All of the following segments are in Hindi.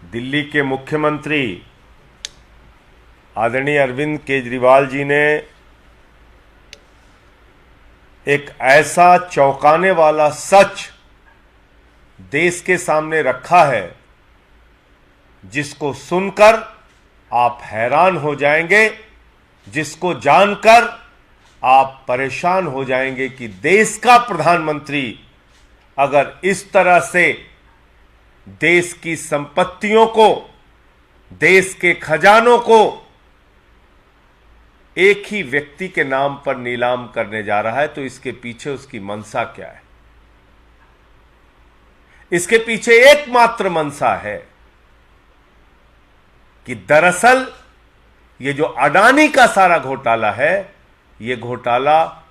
दिल्ली के मुख्यमंत्री आदरणीय अरविंद केजरीवाल जी ने एक ऐसा चौंकाने वाला सच देश के सामने रखा है जिसको सुनकर आप हैरान हो जाएंगे, जिसको जानकर आप परेशान हो जाएंगे कि देश का प्रधानमंत्री अगर इस तरह से देश की संपत्तियों को, देश के खजानों को एक ही व्यक्ति के नाम पर नीलाम करने जा रहा है तो इसके पीछे उसकी मंशा क्या है? इसके पीछे एकमात्र मंशा है कि दरअसल ये जो अडानी का सारा घोटाला है, ये घोटाला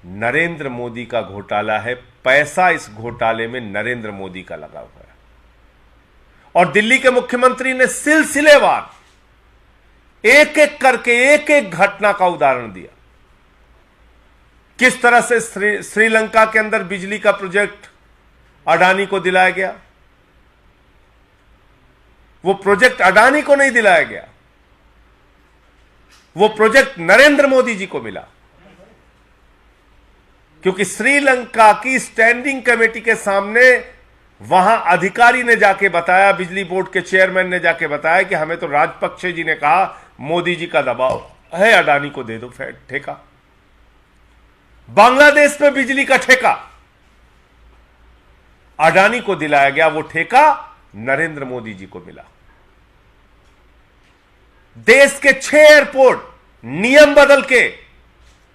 नरेंद्र मोदी का घोटाला है। पैसा इस घोटाले में नरेंद्र मोदी का लगा हुआ है और दिल्ली के मुख्यमंत्री ने सिलसिलेवार एक एक करके एक एक घटना का उदाहरण दिया। किस तरह से श्रीलंका के अंदर बिजली का प्रोजेक्ट अडानी को दिलाया गया, वो प्रोजेक्ट अडानी को नहीं दिलाया गया, वो प्रोजेक्ट नरेंद्र मोदी जी को मिला, क्योंकि श्रीलंका की स्टैंडिंग कमेटी के सामने वहां अधिकारी ने जाके बताया, बिजली बोर्ड के चेयरमैन ने जाके बताया कि हमें तो राजपक्षे जी ने कहा मोदी जी का दबाव है, अडानी को दे दो ठेका। बांग्लादेश में बिजली का ठेका अडानी को दिलाया गया, वो ठेका नरेंद्र मोदी जी को मिला। देश के 6 एयरपोर्ट नियम बदल के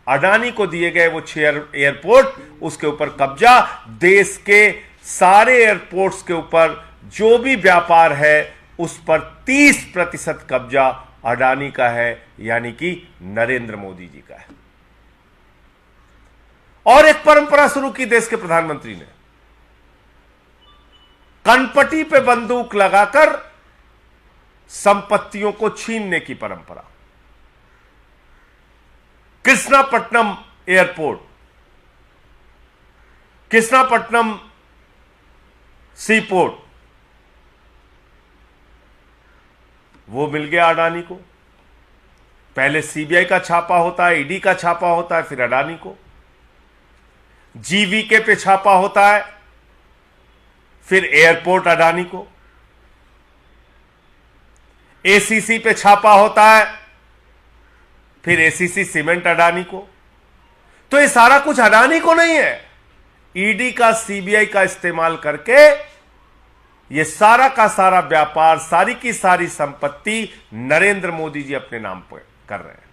अडानी को दिए गए, वो 6 एयरपोर्ट, उसके ऊपर कब्जा, देश के सारे एयरपोर्ट्स के ऊपर जो भी व्यापार है उस पर 30% कब्जा अडानी का है, यानी कि नरेंद्र मोदी जी का है। और एक परंपरा शुरू की देश के प्रधानमंत्री ने, कनपटी पे बंदूक लगाकर संपत्तियों को छीनने की परंपरा। कृष्णापट्टनम एयरपोर्ट, कृष्णापट्टनम सीपोर्ट, वो मिल गया अडानी को। पहले सीबीआई का छापा होता है, ईडी का छापा होता है, फिर अडानी को। जीवीके पे छापा होता है, फिर एयरपोर्ट अडानी को। एसीसी पे छापा होता है, फिर एसीसी सीमेंट अडानी को। तो ये सारा कुछ अडानी को नहीं है, ईडी का, सीबीआई का इस्तेमाल करके ये सारा का सारा व्यापार, सारी की सारी संपत्ति नरेंद्र मोदी जी अपने नाम पर कर रहे हैं।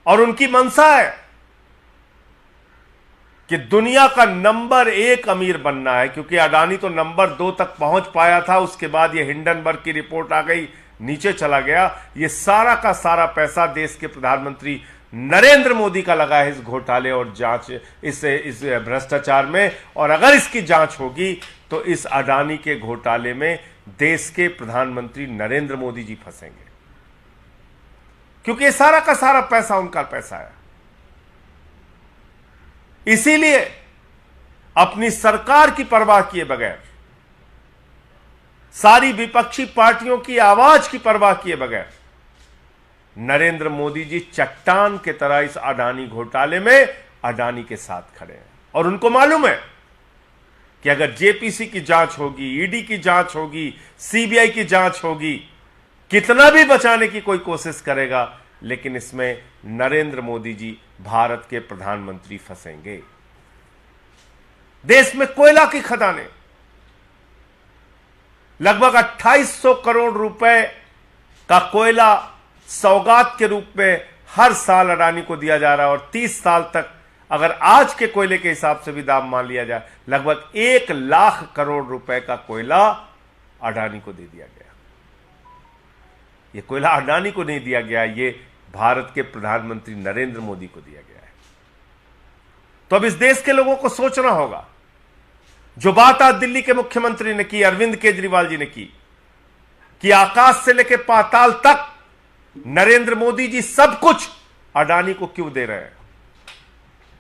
और उनकी मंशा है कि दुनिया का नंबर 1 अमीर बनना है, क्योंकि अडानी तो नंबर 2 तक पहुंच पाया था, उसके बाद ये हिंडनबर्ग की रिपोर्ट आ गई, नीचे चला गया। ये सारा का सारा पैसा देश के प्रधानमंत्री नरेंद्र मोदी का लगा है इस घोटाले और जांच, इस भ्रष्टाचार में। और अगर इसकी जांच होगी तो इस अडानी के घोटाले में देश के प्रधानमंत्री नरेंद्र मोदी जी फंसेंगे, क्योंकि ये सारा का सारा पैसा उनका पैसा है। इसीलिए अपनी सरकार की परवाह किए बगैर, सारी विपक्षी पार्टियों की आवाज की परवाह किए बगैर नरेंद्र मोदी जी चट्टान के तरह इस अडानी घोटाले में अडानी के साथ खड़े हैं। और उनको मालूम है कि अगर जेपीसी की जांच होगी, ईडी की जांच होगी, सीबीआई की जांच होगी, कितना भी बचाने की कोई कोशिश करेगा, लेकिन इसमें नरेंद्र मोदी जी भारत के प्रधानमंत्री फंसेंगे। देश में कोयला की खदानें, लगभग 2800 करोड़ रुपए का कोयला सौगात के रूप में हर साल अडानी को दिया जा रहा है। और 30 साल तक, अगर आज के कोयले के हिसाब से भी दाम मान लिया जाए, लगभग 1 लाख करोड़ रुपए का कोयला अडानी को दे दिया गया। यह कोयला अडानी को नहीं दिया गया, ये भारत के प्रधानमंत्री नरेंद्र मोदी को दिया गया है। तो अब इस देश के लोगों को सोचना होगा, जो बात आज दिल्ली के मुख्यमंत्री ने की, अरविंद केजरीवाल जी ने की, कि आकाश से लेकर पाताल तक नरेंद्र मोदी जी सब कुछ अडानी को क्यों दे रहे हैं?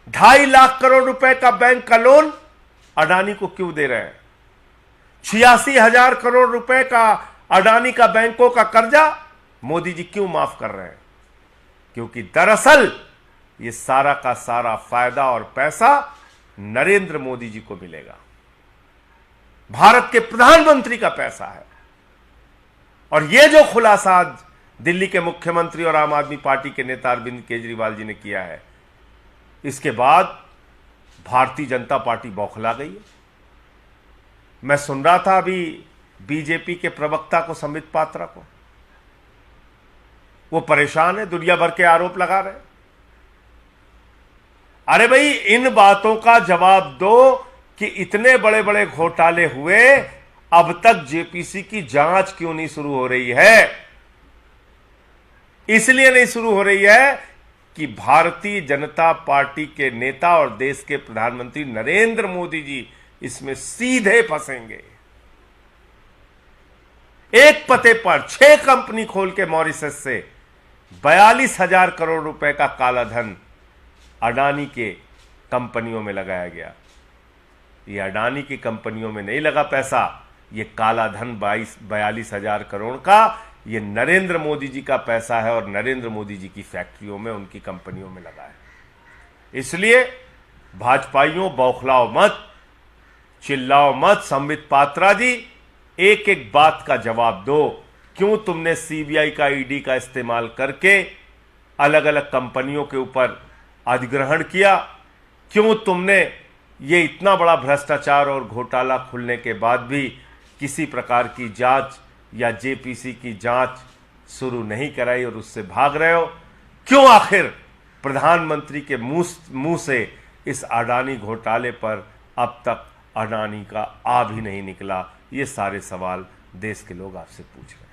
2.5 लाख करोड़ रुपए का बैंक का लोन अडानी को क्यों दे रहे हैं? 86,000 करोड़ रुपए का अडानी का बैंकों का कर्जा मोदी जी क्यों माफ कर रहे हैं? क्योंकि दरअसल ये सारा का सारा फायदा और पैसा नरेंद्र मोदी जी को मिलेगा, भारत के प्रधानमंत्री का पैसा है। और ये जो खुलासा आज दिल्ली के मुख्यमंत्री और आम आदमी पार्टी के नेता अरविंद केजरीवाल जी ने किया है, इसके बाद भारतीय जनता पार्टी बौखला गई है। मैं सुन रहा था अभी बीजेपी के प्रवक्ता को, संबित पात्रा को, वो परेशान है, दुनिया भर के आरोप लगा रहे हैं। अरे भाई, इन बातों का जवाब दो कि इतने बड़े बड़े घोटाले हुए, अब तक जेपीसी की जांच क्यों नहीं शुरू हो रही है? इसलिए नहीं शुरू हो रही है कि भारतीय जनता पार्टी के नेता और देश के प्रधानमंत्री नरेंद्र मोदी जी इसमें सीधे फंसेंगे। एक पते पर 6 कंपनी खोल के मॉरिशस से 42,000 करोड़ रुपए का काला धन अडानी के कंपनियों में लगाया गया। ये अडानी की कंपनियों में नहीं लगा पैसा, ये काला धन 42,000 करोड़ का ये नरेंद्र मोदी जी का पैसा है और नरेंद्र मोदी जी की फैक्ट्रियों में, उनकी कंपनियों में लगा है। इसलिए भाजपाइयों, बौखलाओ मत, चिल्लाओ मत। संबित पात्रा जी, एक एक बात का जवाब दो। क्यों तुमने सीबीआई का, ईडी का इस्तेमाल करके अलग अलग कंपनियों के ऊपर अधिग्रहण किया? क्यों तुमने ये इतना बड़ा भ्रष्टाचार और घोटाला खुलने के बाद भी किसी प्रकार की जांच या जेपीसी की जांच शुरू नहीं कराई और उससे भाग रहे हो? क्यों आखिर प्रधानमंत्री के मुंह से इस अडानी घोटाले पर अब तक अडानी का आ भी नहीं निकला? ये सारे सवाल देश के लोग आपसे पूछ रहे हैं।